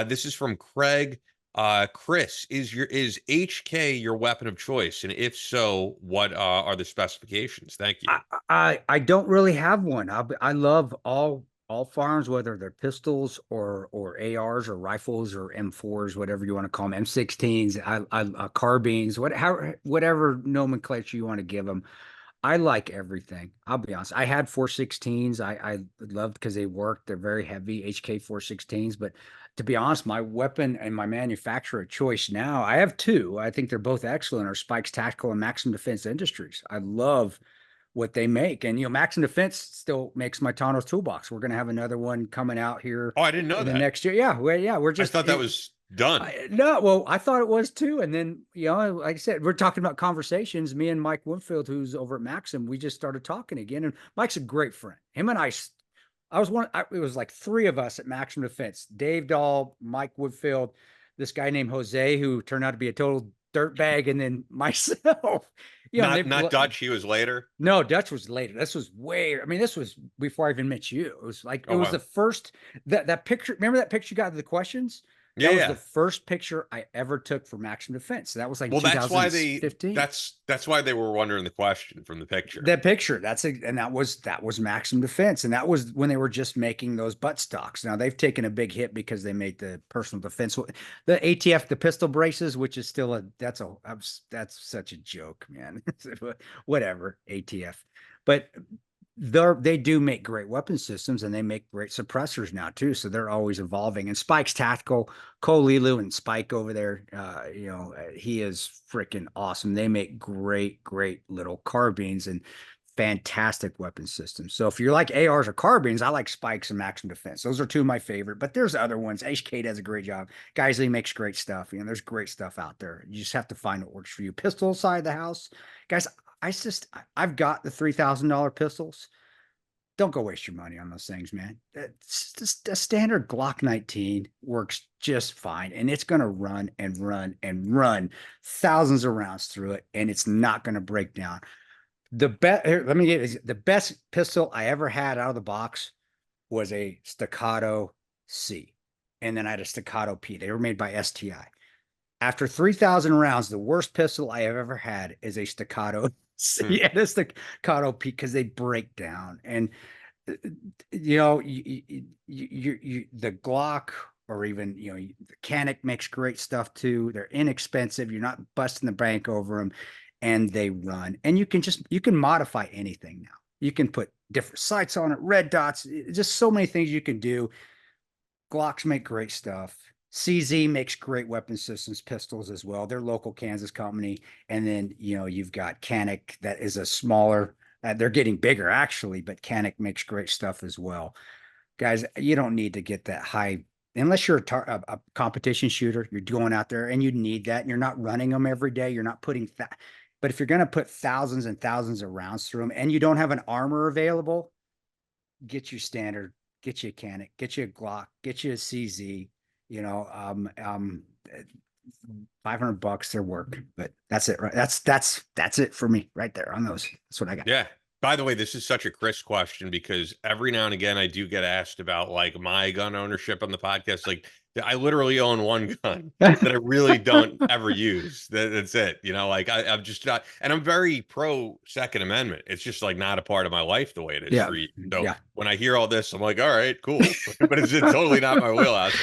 This is from Craig. Chris, is HK your weapon of choice? And if so, what are the specifications? Thank you. I don't really have one. I love all firearms, whether they're pistols or ARs or rifles or M4s, whatever you want to call them, M16s, carbines, whatever nomenclature you want to give them. I like everything. I'll be honest. I had 416s. I loved because they worked. They're very heavy, HK 416s. But to be honest, my weapon and my manufacturer of choice now, I have two. I think they're both excellent, are Spikes Tactical and Maximum Defense Industries. I love what they make. And Maximum Defense still makes my Tano's toolbox. We're going to have another one coming out here Oh, I didn't know in the that. next year. Yeah, we're I just thought that was done. no, well, I thought it was too. And then, like I said, we're talking about conversations. Me and Mike Winfield, who's over at Maxim, we just started talking again. And Mike's a great friend. Him and I was it was like three of us at Maximum Defense: Dave Dahl, Mike Woodfield, this guy named Jose, who turned out to be a total dirtbag, and then myself. Not Dutch. He was later. No, Dutch was later. This was I mean, this was before I even met you. It was like, it Oh was wow. the first, that picture. Remember that picture you got of the questions? Yeah, That was the yeah. first picture I ever took for Maximum Defense. That was like Well, that's why 2015. that's why they were wondering the question from the picture. That picture, and that was Maximum Defense, and that was when they were just making those butt stocks. Now they've taken a big hit because they made the personal defense, the ATF, the pistol braces, which is still that's such a joke, man. Whatever, ATF, but they do make great weapon systems, and they make great suppressors now too. So they're always evolving. And Spike's Tactical, Cole Lilu and Spike over there, he is freaking awesome. They make great little carbines and fantastic weapon systems. So if you like ARs or carbines, I like Spikes and Maximum Defense. Those are two of my favorite, but there's other ones. HK does a great job. Geisley makes great stuff. There's great stuff out there. You just have to find what works for you. Pistol side of the house, guys. I've got the $3,000 pistols. Don't go waste your money on those things, man. It's just a standard Glock 19 works just fine, and it's going to run and run and run thousands of rounds through it, and it's not going to break down. The best, let me get the best pistol I ever had out of the box was a Staccato C, and then I had a Staccato P. They were made by STI. After 3,000 rounds, the worst pistol I have ever had is a Staccato Hmm. C and a Staccato P, because they break down. And the Glock, or even the Canic makes great stuff too. They're inexpensive. You're not busting the bank over them, and they run. And you can modify anything now. You can put different sights on it, red dots, just so many things you can do. Glocks make great stuff. CZ makes great weapon systems, pistols as well. They're local Kansas company. And then, you've got Canic, that is a smaller, they're getting bigger actually, but Canic makes great stuff as well. Guys, you don't need to get that high unless you're a competition shooter. You're going out there and you need that, and you're not running them every day. You're not putting that. But if you're going to put thousands and thousands of rounds through them and you don't have an armor available, get you standard, get you a Canic, get you a Glock, get you a CZ, you know, 500 bucks their work. But that's it, right? That's it for me right there on those. That's what I got. Yeah. By the way, this is such a Chris question because every now and again I do get asked about like my gun ownership on the podcast. Like I literally own one gun that I really don't ever use. That's it. Like I'm just not, and I'm very pro Second Amendment. It's just like not a part of my life the way it is Yeah. for you. So Yeah. when I hear all this, I'm like, all right, cool. But it's totally not my wheelhouse.